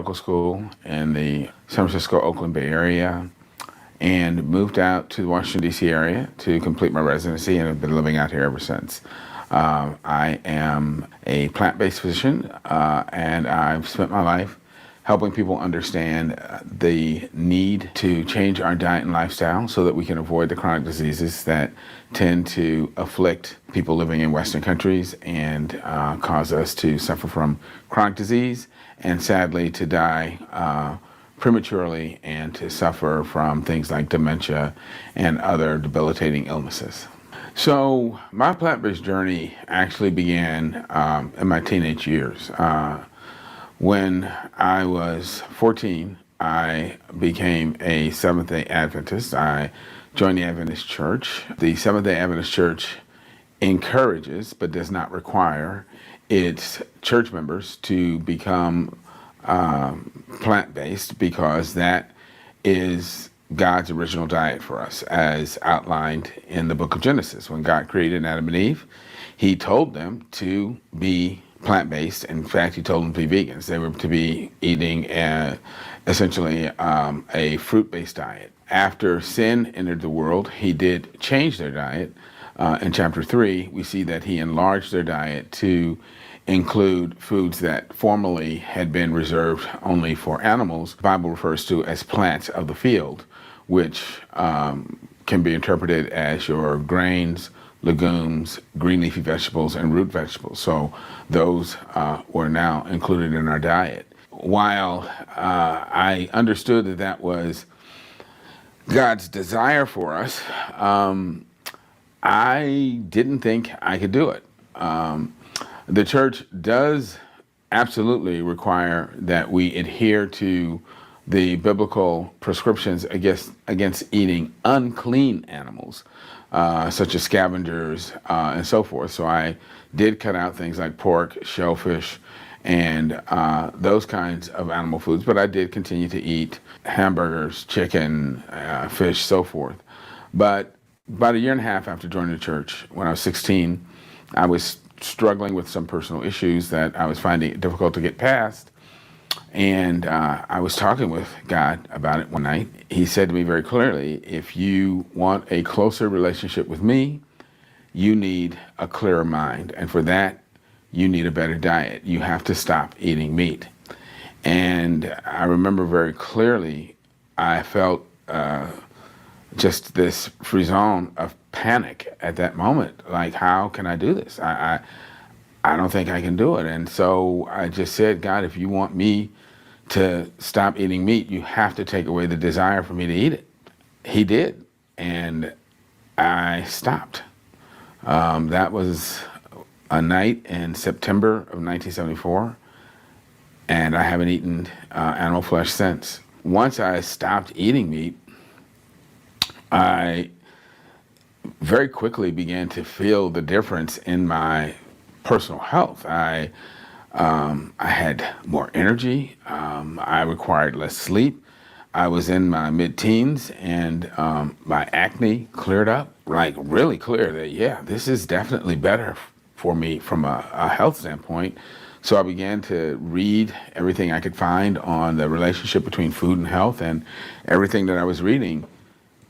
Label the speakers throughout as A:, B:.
A: medical school in the San Francisco, Oakland Bay Area, and moved out to the Washington, D.C. area to complete my residency, and have been living out here ever since. I am a plant-based physician, and I've spent my life helping people understand the need to change our diet and lifestyle so that we can avoid the chronic diseases that tend to afflict people living in Western countries and cause us to suffer from chronic disease and sadly to die prematurely and to suffer from things like dementia and other debilitating illnesses. So my plant-based journey actually began in my teenage years. When I was 14, I became a Seventh-day Adventist. I joined the Adventist Church. The Seventh-day Adventist Church encourages, but does not require, its church members to become plant-based because that is God's original diet for us, as outlined in the book of Genesis. When God created Adam and Eve, he told them to be plant-based. In fact, he told them to be vegans. They were to be eating essentially a fruit-based diet. After sin entered the world, he did change their diet. In chapter 3, we see that he enlarged their diet to include foods that formerly had been reserved only for animals. The Bible refers to as plants of the field, which can be interpreted as your grains, legumes, green leafy vegetables, and root vegetables. So those were now included in our diet. While I understood that that was God's desire for us, I didn't think I could do it. The church does absolutely require that we adhere to the biblical prescriptions against eating unclean animals, such as scavengers and so forth. So I did cut out things like pork, shellfish, and those kinds of animal foods, but I did continue to eat hamburgers, chicken, fish, so forth. But about a year and a half after joining the church, when I was 16, I was struggling with some personal issues that I was finding it difficult to get past. And I was talking with God about it one night. He said to me very clearly, if you want a closer relationship with me, you need a clearer mind. And for that, you need a better diet. You have to stop eating meat. And I remember very clearly, I felt just this frisson of panic at that moment. Like, how can I do this? I don't think I can do it. And so I just said, God, if you want me to stop eating meat, you have to take away the desire for me to eat it. He did. And I stopped. That was a night in September of 1974. And I haven't eaten animal flesh since. Once I stopped eating meat, I very quickly began to feel the difference in my personal health. I had more energy. I required less sleep. I was in my mid-teens, and my acne cleared up, like really clear. That, yeah, this is definitely better for me from a health standpoint. So I began to read everything I could find on the relationship between food and health, and everything that I was reading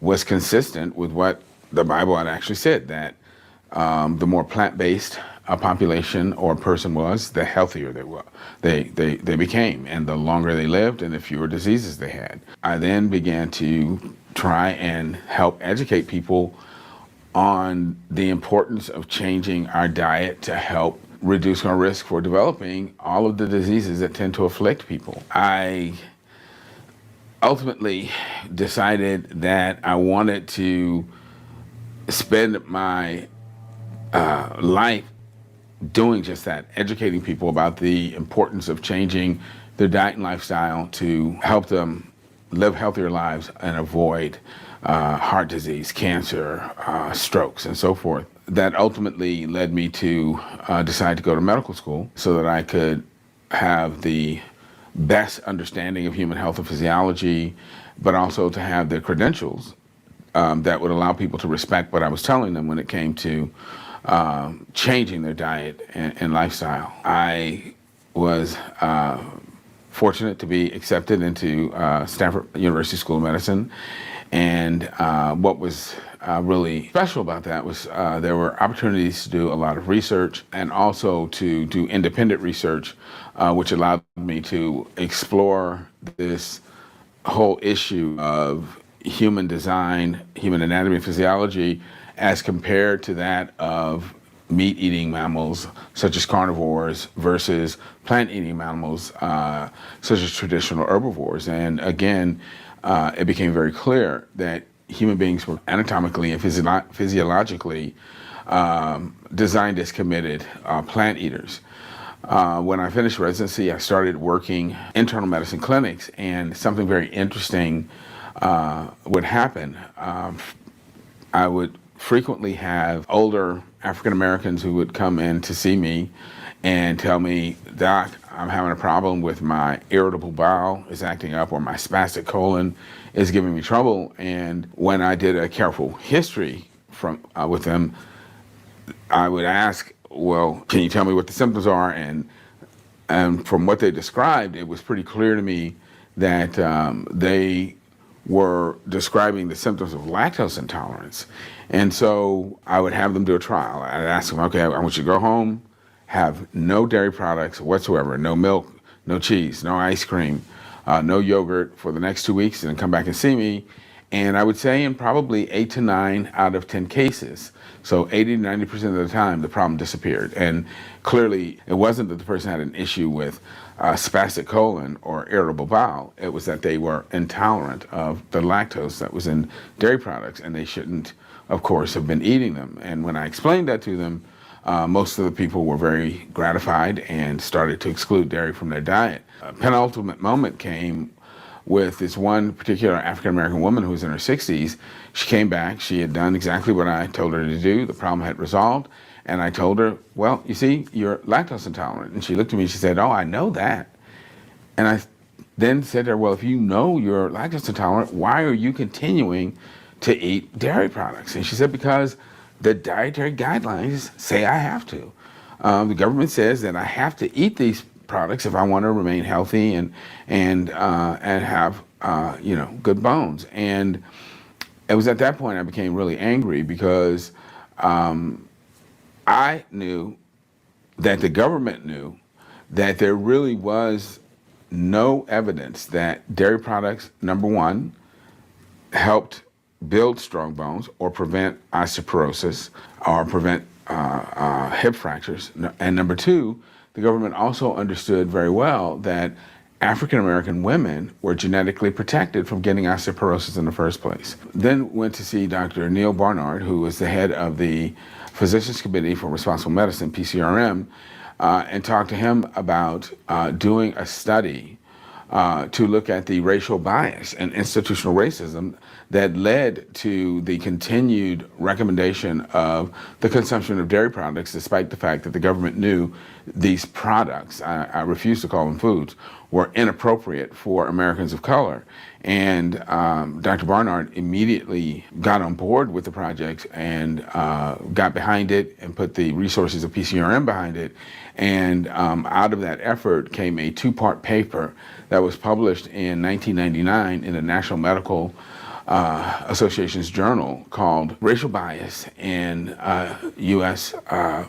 A: was consistent with what the Bible had actually said, that the more plant-based a population or a person was, the healthier they became, and the longer they lived, and the fewer diseases they had. I then began to try and help educate people on the importance of changing our diet to help reduce our risk for developing all of the diseases that tend to afflict people. I ultimately decided that I wanted to spend my life doing just that, educating people about the importance of changing their diet and lifestyle to help them live healthier lives and avoid heart disease, cancer, strokes, and so forth. That ultimately led me to decide to go to medical school so that I could have the best understanding of human health and physiology, but also to have the credentials that would allow people to respect what I was telling them when it came to changing their diet and lifestyle. I was fortunate to be accepted into Stanford University School of Medicine. And what was really special about that was there were opportunities to do a lot of research and also to do independent research, which allowed me to explore this whole issue of human design, human anatomy and physiology, as compared to that of meat-eating mammals, such as carnivores, versus plant-eating mammals, such as traditional herbivores. And again, it became very clear that human beings were anatomically and physiologically designed as committed plant eaters. When I finished residency, I started working internal medicine clinics, and something very interesting would happen. I would frequently have older African Americans who would come in to see me and tell me, "Doc, I'm having a problem with my irritable bowel is acting up, or my spastic colon is giving me trouble." And when I did a careful history with them, I would ask, "Well, can you tell me what the symptoms are?" And from what they described, it was pretty clear to me that they were describing the symptoms of lactose intolerance. And so I would have them do a trial. I'd ask them, "Okay, I want you to go home, have no dairy products whatsoever, no milk, no cheese, no ice cream, no yogurt for the next 2 weeks, and then come back and see me." And I would say in probably 8 to 9 out of 10 cases, so 80 to 90% of the time, the problem disappeared. And clearly, it wasn't that the person had an issue with spastic colon or irritable bowel. It was that they were intolerant of the lactose that was in dairy products, and they shouldn't, of course, have been eating them. And when I explained that to them, most of the people were very gratified and started to exclude dairy from their diet. A penultimate moment came with this one particular African-American woman who was in her 60s. She came back. She had done exactly what I told her to do. The problem had resolved. And I told her, "Well, you see, you're lactose intolerant." And she looked at me and she said, "Oh, I know that." And I then said to her, "Well, if you know you're lactose intolerant, why are you continuing to eat dairy products?" And she said, "Because the dietary guidelines say I have to. The government says that I have to eat these products if I want to remain healthy and have good bones." And it was at that point I became really angry, because I knew that the government knew that there really was no evidence that dairy products, number one, helped build strong bones or prevent osteoporosis or prevent hip fractures. And number two, the government also understood very well that African American women were genetically protected from getting osteoporosis in the first place. Then went to see Dr. Neil Barnard, who was the head of the Physicians Committee for Responsible Medicine, PCRM, and talked to him about doing a study to look at the racial bias and institutional racism that led to the continued recommendation of the consumption of dairy products, despite the fact that the government knew these products, I refuse to call them foods, were inappropriate for Americans of color. And Dr. Barnard immediately got on board with the project and got behind it and put the resources of PCRM behind it. And out of that effort came a 2-part paper that was published in 1999 in the National Medical Association's journal called Racial Bias in U.S.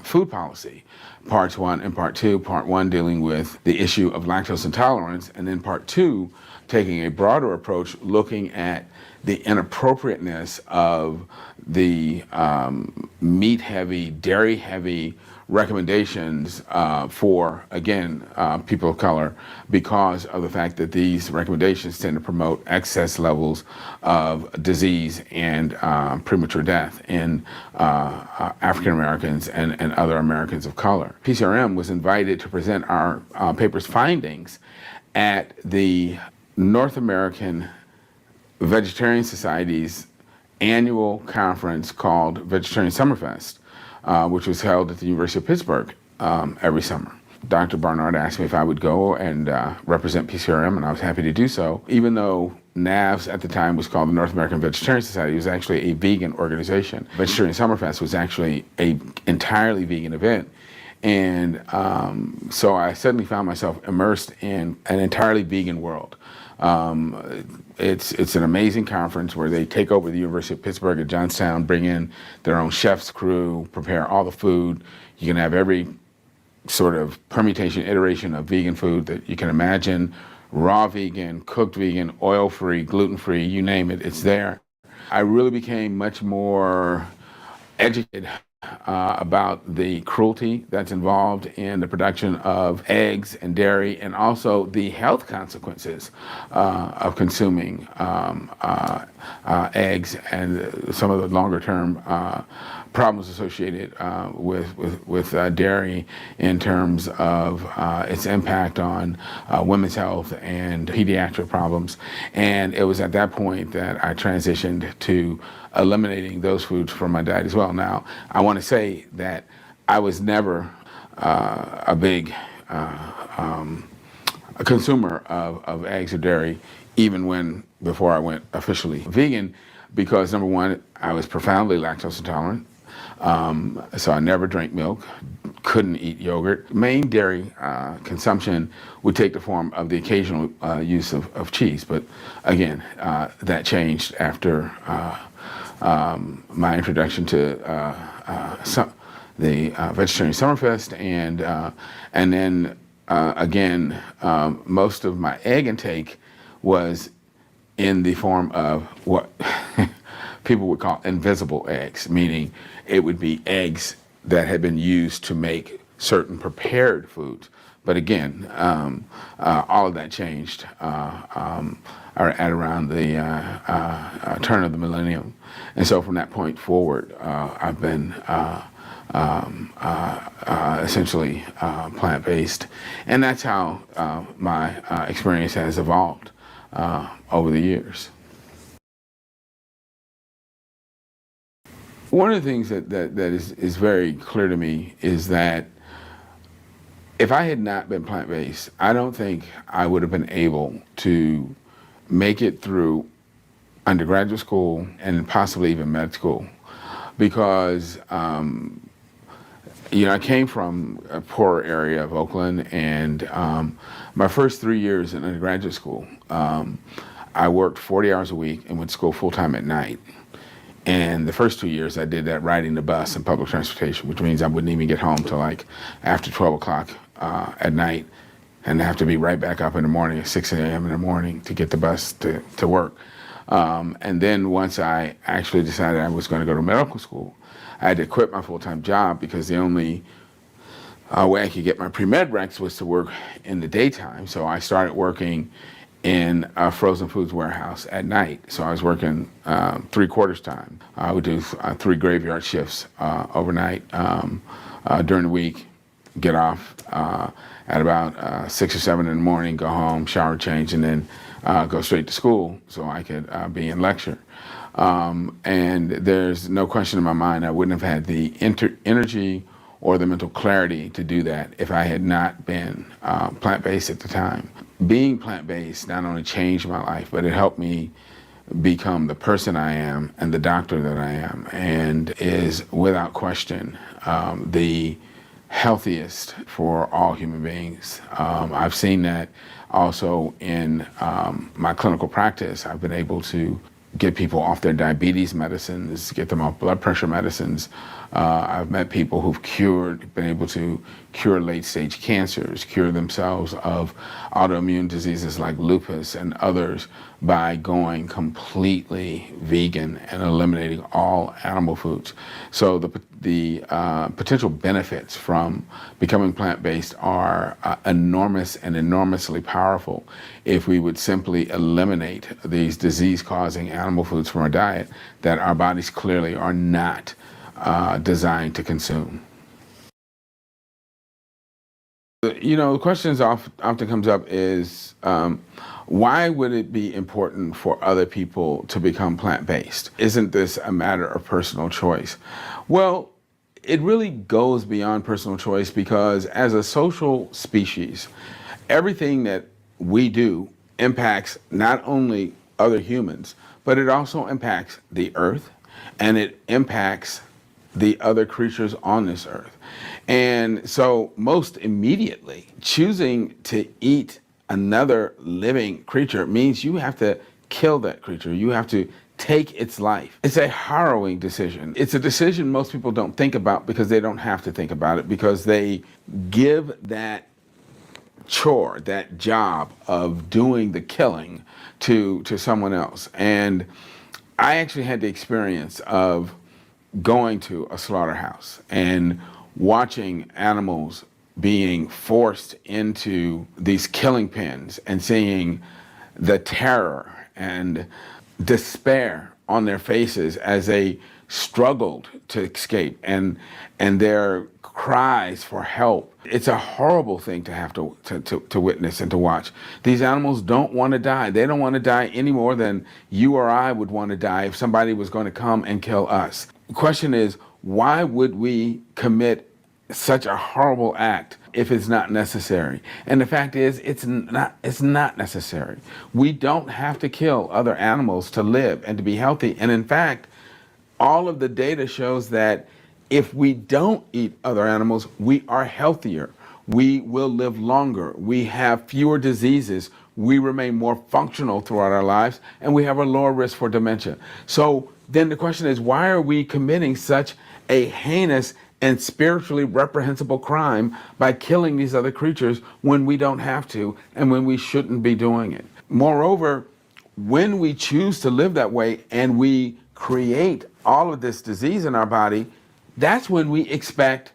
A: Food Policy, Parts 1 and Part 2. Part 1 dealing with the issue of lactose intolerance, and then Part 2 taking a broader approach, looking at the inappropriateness of the meat-heavy, dairy-heavy recommendations for, again, people of color, because of the fact that these recommendations tend to promote excess levels of disease and premature death in African Americans and other Americans of color. PCRM was invited to present our paper's findings at the North American Vegetarian Society's annual conference called Vegetarian Summerfest, which was held at the University of Pittsburgh every summer. Dr. Barnard asked me if I would go and represent PCRM, and I was happy to do so. Even though NAVS at the time was called the North American Vegetarian Society, it was actually a vegan organization. Vegetarian Summerfest was actually an entirely vegan event. And so I suddenly found myself immersed in an entirely vegan world. It's an amazing conference where they take over the University of Pittsburgh at Johnstown, bring in their own chef's crew, prepare all the food. You can have every sort of permutation, iteration of vegan food that you can imagine. Raw vegan, cooked vegan, oil-free, gluten-free, you name it, it's there. I really became much more educated about the cruelty that's involved in the production of eggs and dairy, and also the health consequences of consuming eggs, and some of the longer term problems associated with dairy in terms of its impact on women's health and pediatric problems. And it was at that point that I transitioned to eliminating those foods from my diet as well. Now, I want to say that I was never a big a consumer of eggs or dairy, even before I went officially vegan, because number one, I was profoundly lactose intolerant. So I never drank milk, couldn't eat yogurt. Main dairy consumption would take the form of the occasional use of cheese, but again, that changed after my introduction to the Vegetarian Summerfest, and then again, most of my egg intake was in the form of what people would call invisible eggs, meaning it would be eggs that had been used to make certain prepared foods. But again, all of that changed at around the turn of the millennium. And so from that point forward, I've been essentially plant-based. And that's how my experience has evolved over the years. One of the things that is very clear to me is that if I had not been plant-based, I don't think I would have been able to make it through undergraduate school and possibly even med school, because I came from a poorer area of Oakland, and my first 3 years in undergraduate school, I worked 40 hours a week and went to school full-time at night. And the first 2 years I did that riding the bus and public transportation, which means I wouldn't even get home till like after 12 o'clock at night, and have to be right back up in the morning at 6 a.m. in the morning to get the bus to work. And then once I actually decided I was going to go to medical school, I had to quit my full-time job, because the only way I could get my pre-med ranks was to work in the daytime. So I started working in a frozen foods warehouse at night. So I was working 3/4 time. I would do 3 graveyard shifts overnight during the week, get off at about 6 or 7 in the morning, go home, shower, change, and then go straight to school so I could be in lecture. And there's no question in my mind I wouldn't have had the energy or the mental clarity to do that if I had not been plant-based at the time. Being plant-based not only changed my life, but it helped me become the person I am and the doctor that I am, and is without question the healthiest for all human beings. I've seen that also in my clinical practice. I've been able to get people off their diabetes medicines, get them off blood pressure medicines. I've met people who've been able to cure late-stage cancers, cure themselves of autoimmune diseases like lupus and others by going completely vegan and eliminating all animal foods. So the potential benefits from becoming plant-based are enormous and enormously powerful if we would simply eliminate these disease-causing animal foods from our diet that our bodies clearly are not designed to consume. The question often comes up is, why would it be important for other people to become plant-based? Isn't this a matter of personal choice? Well, it really goes beyond personal choice, because as a social species, everything that we do impacts not only other humans, but it also impacts the earth, and it impacts the other creatures on this earth. And so, most immediately, choosing to eat another living creature means you have to kill that creature. You have to take its life. It's a harrowing decision. It's a decision most people don't think about because they don't have to think about it, because they give that chore, that job of doing the killing to someone else. And I actually had the experience of going to a slaughterhouse and watching animals being forced into these killing pens and seeing the terror and despair on their faces as they struggled to escape, and their cries for help. It's a horrible thing to have to witness and to watch. These animals don't want to die. They don't want to die any more than you or I would want to die if somebody was going to come and kill us. The question is, why would we commit such a horrible act if it's not necessary? And the fact is, it's not necessary. We don't have to kill other animals to live and to be healthy. And in fact, all of the data shows that if we don't eat other animals, we are healthier. We will live longer. We have fewer diseases. We remain more functional throughout our lives, and we have a lower risk for dementia. So then the question is, why are we committing such a heinous and spiritually reprehensible crime by killing these other creatures when we don't have to and when we shouldn't be doing it? Moreover, when we choose to live that way and we create all of this disease in our body, that's when we expect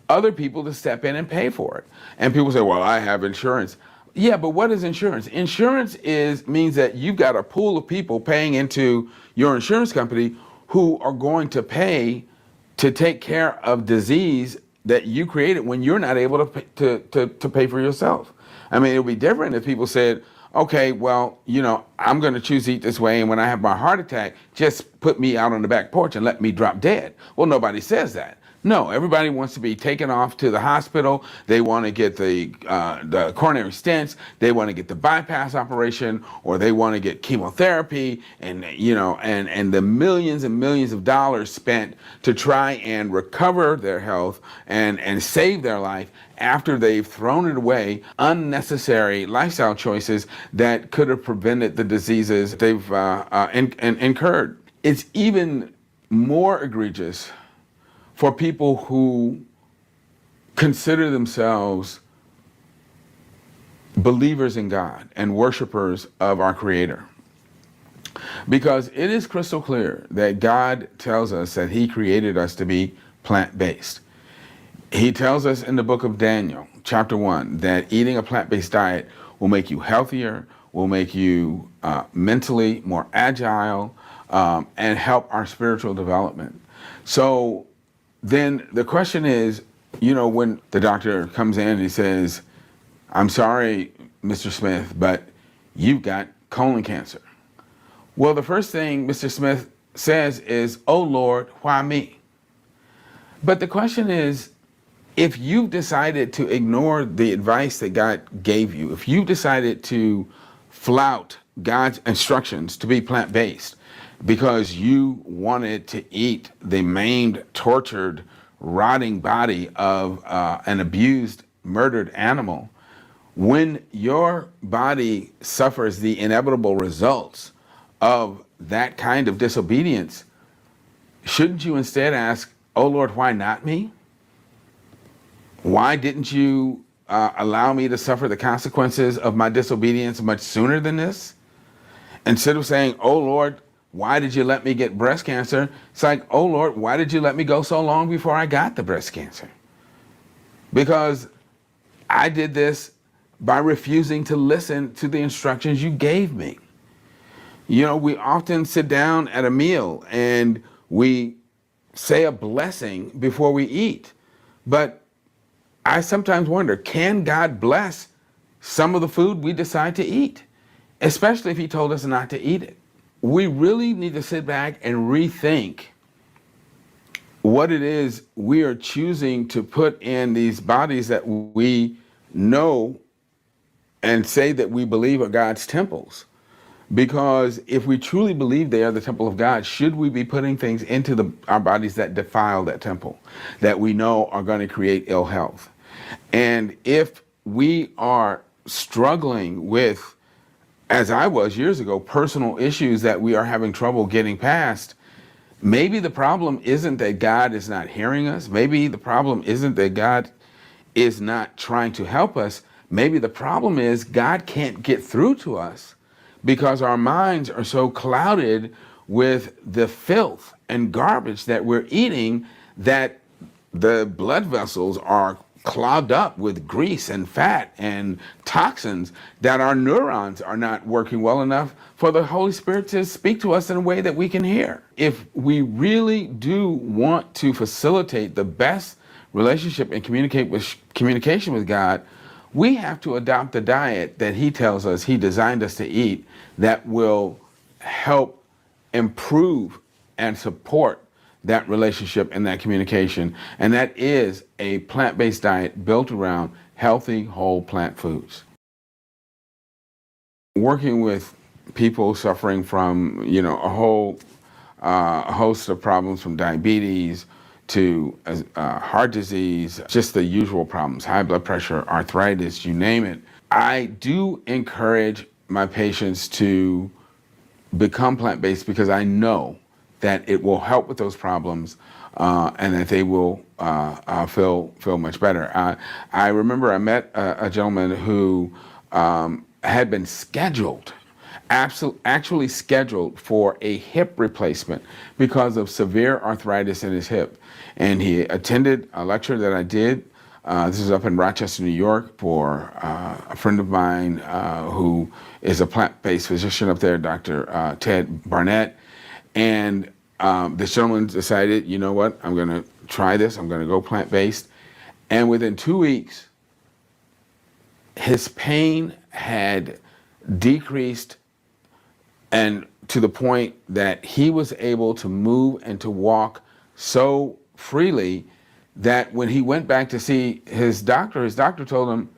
A: other people to step in and pay for it. And people say, well, I have insurance. Yeah, but what is insurance? Insurance means that you've got a pool of people paying into your insurance company who are going to pay to take care of disease that you created when you're not able to pay for yourself. I mean, it would be different if people said, okay, well, I'm going to choose to eat this way, and when I have my heart attack, just put me out on the back porch and let me drop dead. Well, nobody says that. No, everybody wants to be taken off to the hospital. They want to get the coronary stents. They want to get the bypass operation, or they want to get chemotherapy, and and the millions and millions of dollars spent to try and recover their health and save their life after they've thrown it away. Unnecessary lifestyle choices that could have prevented the diseases they've incurred. It's even more egregious for people who consider themselves believers in God and worshipers of our Creator. Because it is crystal clear that God tells us that He created us to be plant-based. He tells us in the book of Daniel, chapter 1, that eating a plant-based diet will make you healthier, will make you mentally more agile, and help our spiritual development. So then the question is, when the doctor comes in and he says, I'm sorry, Mr. Smith, but you've got colon cancer. Well, the first thing Mr. Smith says is, oh Lord, why me? But the question is, if you've decided to ignore the advice that God gave you, if you've decided to flout God's instructions to be plant-based because you wanted to eat the maimed, tortured, rotting body of an abused, murdered animal, when your body suffers the inevitable results of that kind of disobedience, shouldn't you instead ask, oh Lord, why not me? Why didn't you allow me to suffer the consequences of my disobedience much sooner than this? Instead of saying, oh Lord, why did you let me get breast cancer? It's like, oh Lord, why did you let me go so long before I got the breast cancer? Because I did this by refusing to listen to the instructions you gave me. We often sit down at a meal and we say a blessing before we eat. But I sometimes wonder, can God bless some of the food we decide to eat? Especially if He told us not to eat it. We really need to sit back and rethink what it is we are choosing to put in these bodies that we know and say that we believe are God's temples. Because if we truly believe they are the temple of God, should we be putting things into our bodies that defile that temple, that we know are going to create ill health? And if we are struggling with, as I was years ago, personal issues that we are having trouble getting past, maybe the problem isn't that God is not hearing us. Maybe the problem isn't that God is not trying to help us. Maybe the problem is God can't get through to us because our minds are so clouded with the filth and garbage that we're eating that the blood vessels are clogged up with grease and fat and toxins, that our neurons are not working well enough for the Holy Spirit to speak to us in a way that we can hear. If we really do want to facilitate the best relationship and communication with God, we have to adopt the diet that He tells us He designed us to eat that will help improve and support that relationship and that communication. And that is a plant-based diet built around healthy, whole plant foods. Working with people suffering from, a whole host of problems, from diabetes to heart disease, just the usual problems, high blood pressure, arthritis, you name it. I do encourage my patients to become plant-based because I know that it will help with those problems and that they will feel much better. I remember I met a gentleman who had been actually scheduled for a hip replacement because of severe arthritis in his hip. And he attended a lecture that I did. This is up in Rochester, New York, for a friend of mine who is a plant-based physician up there, Dr. Ted Barnett. And this gentleman decided, you know what, I'm going to try this. I'm going to go plant-based. And within 2 weeks, his pain had decreased, and to the point that he was able to move and to walk so freely that when he went back to see his doctor told him,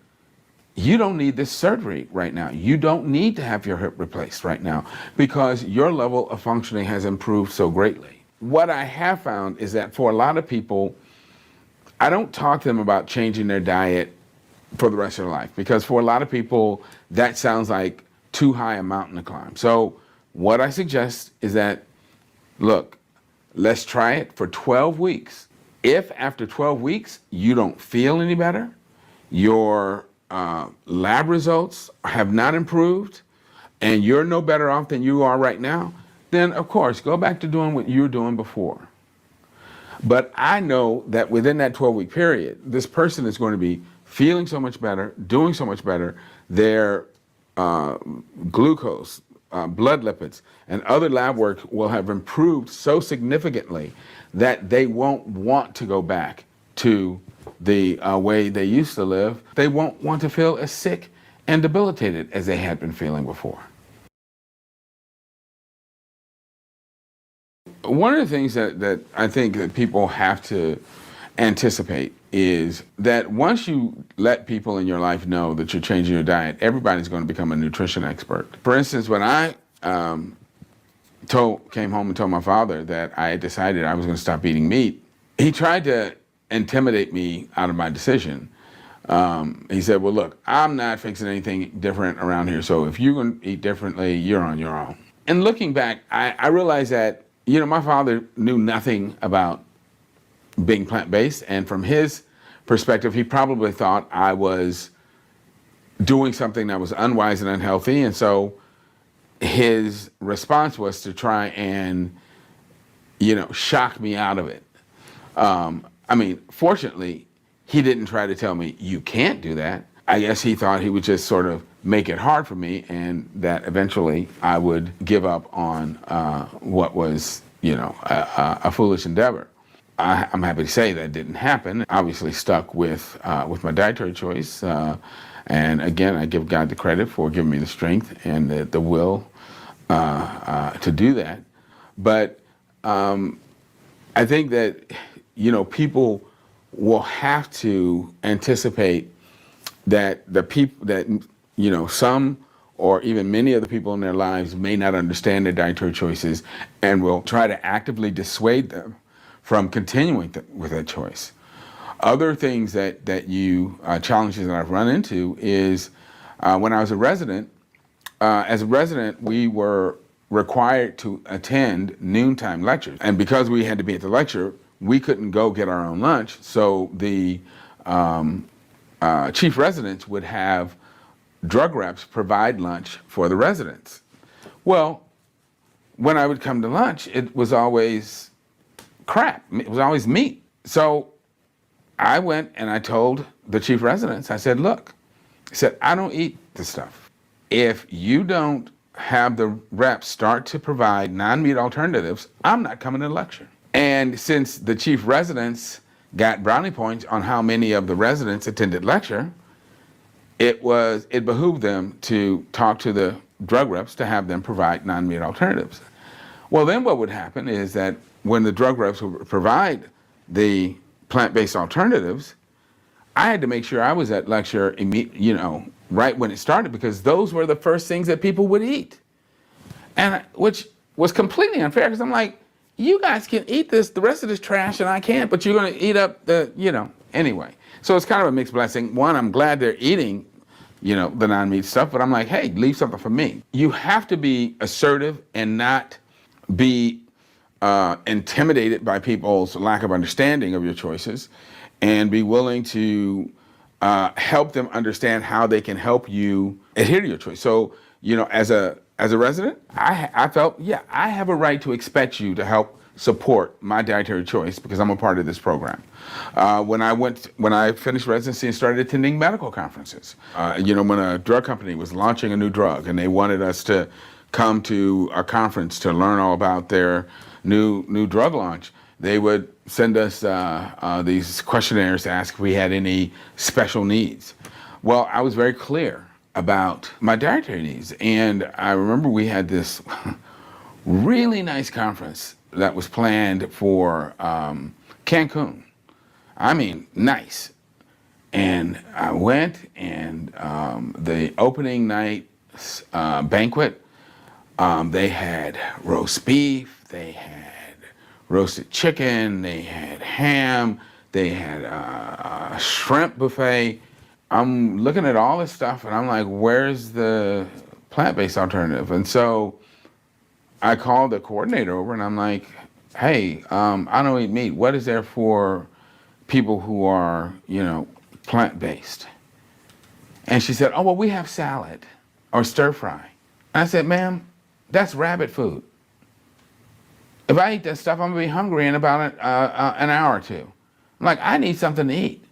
A: you don't need this surgery right now. You don't need to have your hip replaced right now because your level of functioning has improved so greatly. What I have found is that for a lot of people, I don't talk to them about changing their diet for the rest of their life, because for a lot of people, that sounds like too high a mountain to climb. So what I suggest is that, look, let's try it for 12 weeks. If after 12 weeks you don't feel any better, your lab results have not improved, and you're no better off than you are right now, then of course, go back to doing what you were doing before. But I know that within that 12-week period, this person is going to be feeling so much better, doing so much better. Their glucose, blood lipids, and other lab work will have improved so significantly that they won't want to go back to the way they used to live. They won't want to feel as sick and debilitated as they had been feeling before. One of the things that I think that people have to anticipate is that once you let people in your life know that you're changing your diet, everybody's going to become a nutrition expert. For instance, when I came home and told my father that I had decided I was going to stop eating meat, he tried to intimidate me out of my decision. He said, well, look, I'm not fixing anything different around here, so if you're going to eat differently, you're on your own. And looking back, I realized that, my father knew nothing about being plant-based, and from his perspective, he probably thought I was doing something that was unwise and unhealthy, and so his response was to try and, shock me out of it. Fortunately, he didn't try to tell me, you can't do that. I guess he thought he would just sort of make it hard for me, and that eventually I would give up on what was, a foolish endeavor. I'm happy to say that didn't happen. Obviously stuck with my dietary choice. And again, I give God the credit for giving me the strength and the will to do that. But I think that, people will have to anticipate that some or even many of the people in their lives may not understand their dietary choices and will try to actively dissuade them from continuing with that choice. Other things that you, challenges that I've run into is when I was a resident, as a resident, we were required to attend noontime lectures. And because we had to be at the lecture, we couldn't go get our own lunch. So the chief residents would have drug reps provide lunch for the residents. Well, when I would come to lunch, it was always crap. It was always meat. So I went and I told the chief residents, I said, look, I said, I don't eat this stuff. If you don't have the reps start to provide non-meat alternatives, I'm not coming to the lecture. And since the chief residents got brownie points on how many of the residents attended lecture, it behooved them to talk to the drug reps to have them provide non-meat alternatives. Well, then what would happen is that when the drug reps would provide the plant-based alternatives, I had to make sure I was at lecture, right when it started, because those were the first things that people would eat. And which was completely unfair, because I'm like, you guys can eat this, the rest of this trash, and I can't, but you're going to eat up anyway. So it's kind of a mixed blessing. One, I'm glad they're eating, the non-meat stuff, but I'm like, hey, leave something for me. You have to be assertive and not be intimidated by people's lack of understanding of your choices, and be willing to help them understand how they can help you adhere to your choice. So, as a resident, I felt, I have a right to expect you to help support my dietary choice because I'm a part of this program. When I finished residency and started attending medical conferences, when a drug company was launching a new drug and they wanted us to come to a conference to learn all about their new drug launch, they would send us these questionnaires to ask if we had any special needs. Well, I was very clear about my dietary needs. And I remember we had this really nice conference that was planned for Cancun. I mean, nice. And I went, and the opening night banquet, they had roast beef, they had roasted chicken, they had ham, they had a shrimp buffet. I'm looking at all this stuff and I'm like, where's the plant-based alternative? And so I called the coordinator over and I'm like, hey, I don't eat meat. What is there for people who are, plant-based? And she said, oh, well, we have salad or stir fry. And I said, ma'am, that's rabbit food. If I eat that stuff, I'm gonna be hungry in about an hour or two. I'm like, I need something to eat.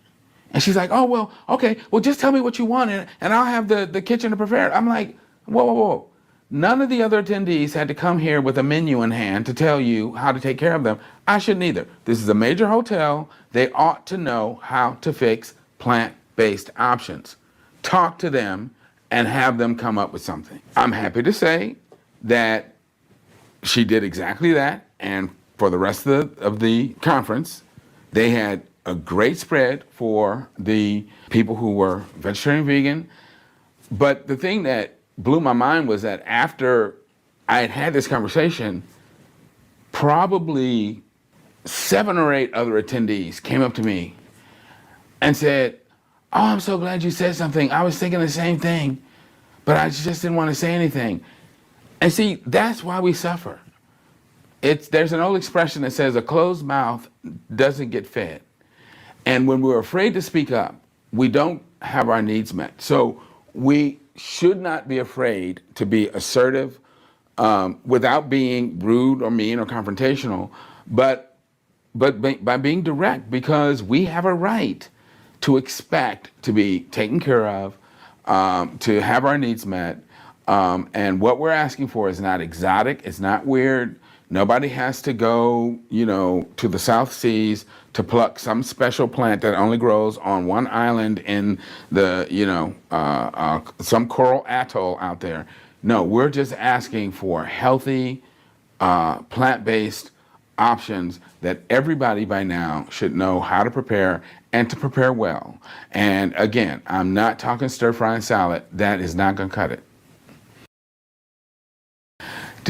A: And she's like, oh, well, okay, well, just tell me what you want and I'll have the kitchen to prepare it. I'm like, whoa. None of the other attendees had to come here with a menu in hand to tell you how to take care of them. I shouldn't either. This is a major hotel. They ought to know how to fix plant-based options. Talk to them and have them come up with something. I'm happy to say that she did exactly that. And for the rest of the conference, they had a great spread for the people who were vegetarian, vegan. But the thing that blew my mind was that after I had this conversation, probably 7 or 8 other attendees came up to me and said, oh, I'm so glad you said something. I was thinking the same thing, but I just didn't want to say anything. And see, that's why we suffer. There's an old expression that says a closed mouth doesn't get fed. And when we're afraid to speak up, we don't have our needs met. So we should not be afraid to be assertive without being rude or mean or confrontational, but by being direct, because we have a right to expect to be taken care of, to have our needs met. And what we're asking for is not exotic, it's not weird. Nobody has to go, to the South Seas to pluck some special plant that only grows on one island in the, some coral atoll out there. No, we're just asking for healthy, plant-based options that everybody by now should know how to prepare and to prepare well. And again, I'm not talking stir fry and salad. That is not going to cut it.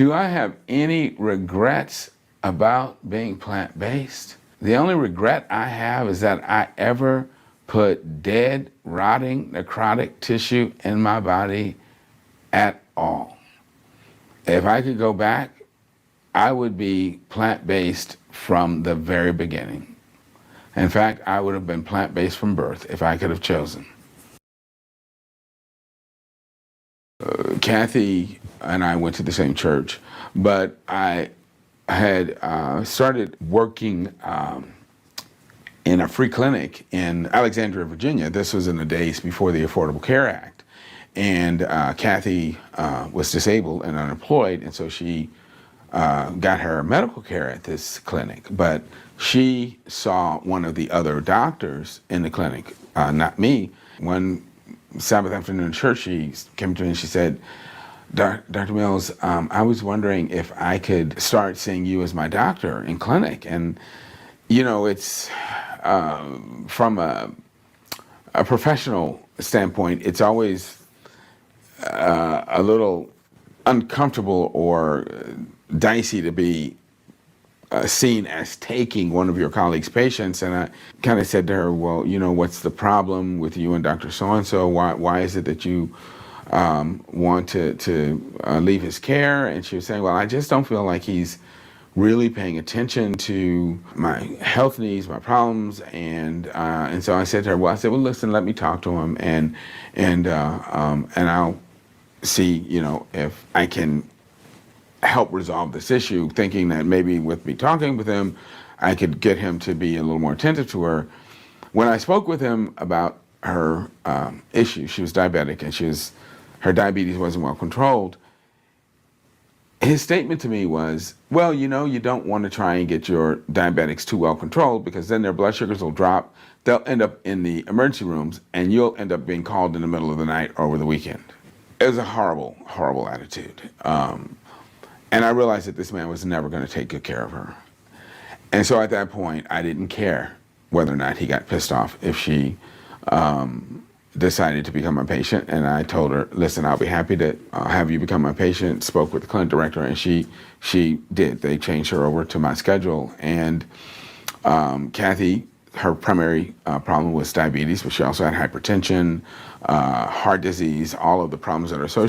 A: Do I have any regrets about being plant-based? The only regret I have is that I ever put dead, rotting, necrotic tissue in my body at all. If I could go back, I would be plant-based from the very beginning. In fact, I would have been plant-based from birth if I could have chosen. Kathy and I went to the same church, but I had started working in a free clinic in Alexandria, Virginia. This was in the days before the Affordable Care Act. And Kathy was disabled and unemployed, and so she got her medical care at this clinic. But she saw one of the other doctors in the clinic, not me. One Sabbath afternoon in church, she came to me and she said, Dr. Mills, I was wondering if I could start seeing you as my doctor in clinic. And, you know, it's from a professional standpoint, it's always a little uncomfortable or dicey to be seen as taking one of your colleagues' patients. And I kind of said to her, well, you know, what's the problem with you and Dr. So-and-so? Why is it that you want to leave his care? And she was saying, well, I just don't feel like he's really paying attention to my health needs, my problems. And so I said to her, well, listen, let me talk to him and I'll see, you know, if I can help resolve this issue, thinking that maybe with me talking with him, I could get him to be a little more attentive to her. When I spoke with him about her issue, she was diabetic and her diabetes wasn't well controlled. His statement to me was, well, you know, you don't want to try and get your diabetics too well controlled because then their blood sugars will drop. They'll end up in the emergency rooms and you'll end up being called in the middle of the night or over the weekend. It was a horrible, horrible attitude. And I realized that this man was never going to take good care of her. And so at that point, I didn't care whether or not he got pissed off if she decided to become my patient. And I told her, listen, I'll be happy to have you become my patient. Spoke with the clinic director, and she did. They changed her over to my schedule. And Kathy, her primary problem was diabetes, but she also had hypertension, heart disease, all of the problems that are associated